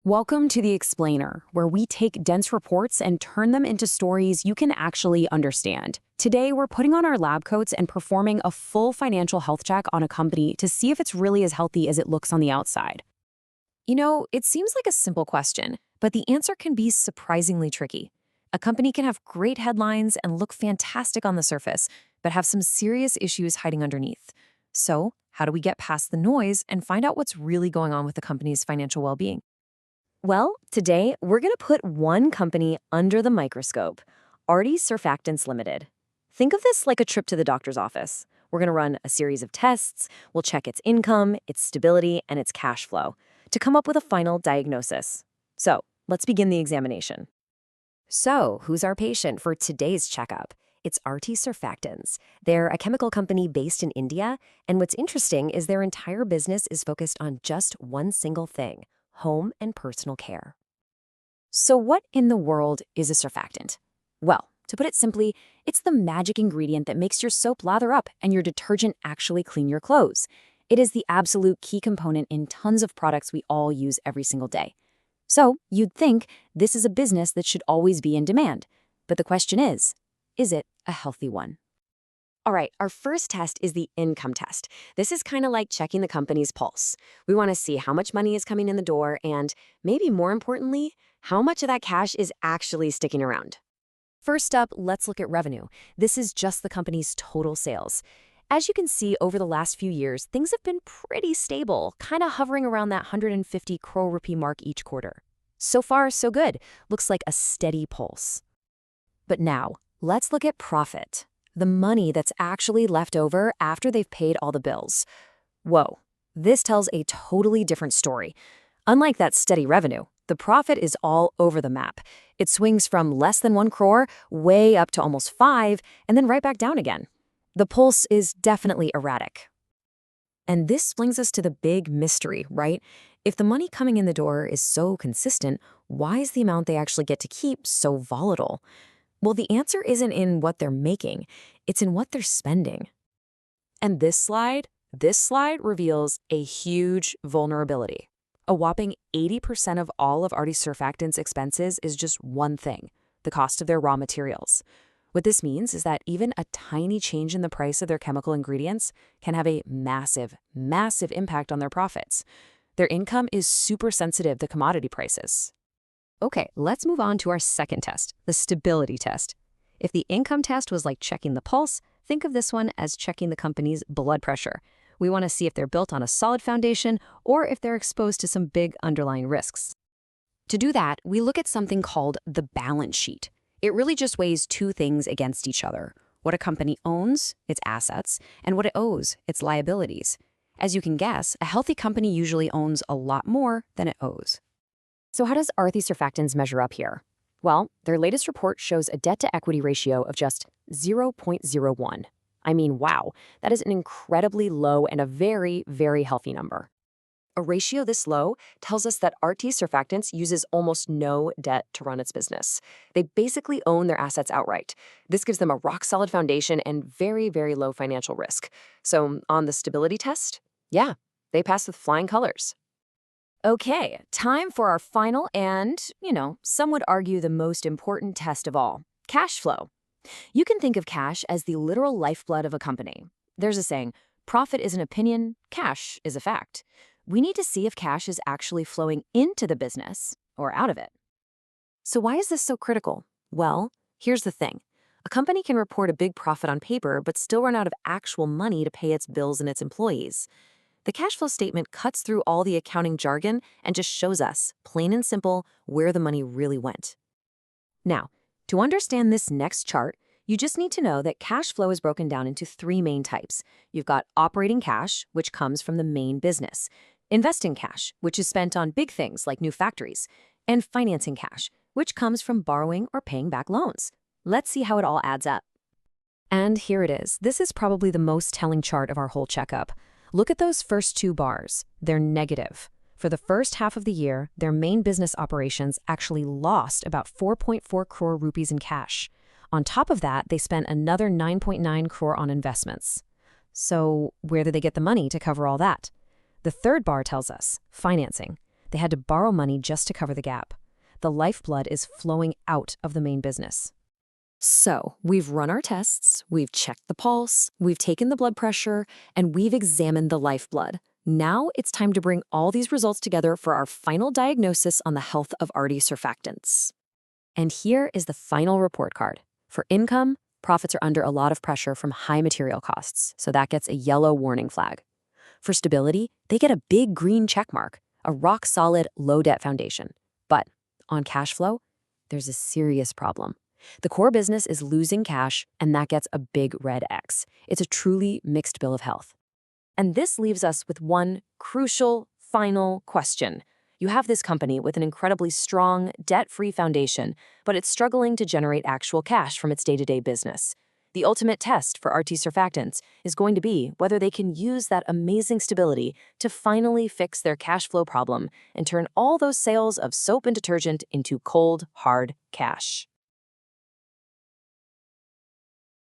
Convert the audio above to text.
Welcome to The Explainer, where we take dense reports and turn them into stories you can actually understand. Today, we're putting on our lab coats and performing a full financial health check on a company to see if it's really as healthy as it looks on the outside. It seems like a simple question, but the answer can be surprisingly tricky. A company can have great headlines and look fantastic on the surface, but have some serious issues hiding underneath. So, how do we get past the noise and find out what's really going on with the company's financial well-being? Well, today we're going to put one company under the microscope, Aarti Surfactants Limited. Think of this like a trip to the doctor's office. We're going to run a series of tests, we'll check its income, its stability, and its cash flow to come up with a final diagnosis. So, let's begin the examination. So, who's our patient for today's checkup? It's Aarti Surfactants. They're a chemical company based in India, and what's interesting is their entire business is focused on just one single thing: home and personal care. So what in the world is a surfactant? Well, to put it simply, it's the magic ingredient that makes your soap lather up and your detergent actually clean your clothes. It is the absolute key component in tons of products we all use every single day. So you'd think this is a business that should always be in demand. But the question is it a healthy one? All right, our first test is the income test. This is kind of like checking the company's pulse. We want to see how much money is coming in the door and, maybe more importantly, how much of that cash is actually sticking around. First up, let's look at revenue. This is just the company's total sales. As you can see, over the last few years, things have been pretty stable, kind of hovering around that 150 crore rupee mark each quarter. So far, so good. Looks like a steady pulse. But now, let's look at profit. The money that's actually left over after they've paid all the bills. Whoa, this tells a totally different story. Unlike that steady revenue, the profit is all over the map. It swings from less than 1 crore way up to almost 5, and then right back down again. The pulse is definitely erratic. And this brings us to the big mystery, right? If the money coming in the door is so consistent, why is the amount they actually get to keep so volatile? Well, the answer isn't in what they're making, it's in what they're spending. And this slide reveals a huge vulnerability. A whopping 80% of all of Aarti Surfactants' expenses is just one thing: the cost of their raw materials. What this means is that even a tiny change in the price of their chemical ingredients can have a massive, massive impact on their profits. Their income is super sensitive to commodity prices. Okay, let's move on to our second test, the stability test. If the income test was like checking the pulse, think of this one as checking the company's blood pressure. We want to see if they're built on a solid foundation or if they're exposed to some big underlying risks. To do that, we look at something called the balance sheet. It really just weighs two things against each other: what a company owns, its assets, and what it owes, its liabilities. As you can guess, a healthy company usually owns a lot more than it owes. So how does Aarti Surfactants measure up here? Well, their latest report shows a debt-to-equity ratio of just 0.01. I mean, wow, that is an incredibly low and a very, very healthy number. A ratio this low tells us that Aarti Surfactants uses almost no debt to run its business. They basically own their assets outright. This gives them a rock-solid foundation and very, very low financial risk. So on the stability test, yeah, they pass with flying colors. Okay, time for our final and, some would argue the most important test of all: cash flow. You can think of cash as the literal lifeblood of a company. There's a saying, profit is an opinion, cash is a fact. We need to see if cash is actually flowing into the business or out of it. So why is this so critical? Well, here's the thing. A company can report a big profit on paper but still run out of actual money to pay its bills and its employees. The cash flow statement cuts through all the accounting jargon and just shows us, plain and simple, where the money really went. Now, to understand this next chart, you just need to know that cash flow is broken down into 3 main types. You've got operating cash, which comes from the main business; investing cash, which is spent on big things like new factories; and financing cash, which comes from borrowing or paying back loans. Let's see how it all adds up. And here it is. This is probably the most telling chart of our whole checkup. Look at those first 2 bars. They're negative. For the first half of the year, their main business operations actually lost about 4.4 crore rupees in cash. On top of that, they spent another 9.9 crore on investments. So where did they get the money to cover all that? The third bar tells us financing. They had to borrow money just to cover the gap. The lifeblood is flowing out of the main business. So, we've run our tests, we've checked the pulse, we've taken the blood pressure, and we've examined the lifeblood. Now it's time to bring all these results together for our final diagnosis on the health of Aarti Surfactants. And here is the final report card. For income, profits are under a lot of pressure from high material costs, so that gets a yellow warning flag. For stability, they get a big green check mark, a rock-solid, low-debt foundation. But on cash flow, there's a serious problem. The core business is losing cash, and that gets a big red X. It's a truly mixed bill of health. And this leaves us with one crucial, final question. You have this company with an incredibly strong, debt-free foundation, but it's struggling to generate actual cash from its day-to-day business. The ultimate test for Aarti Surfactants is going to be whether they can use that amazing stability to finally fix their cash flow problem and turn all those sales of soap and detergent into cold, hard cash.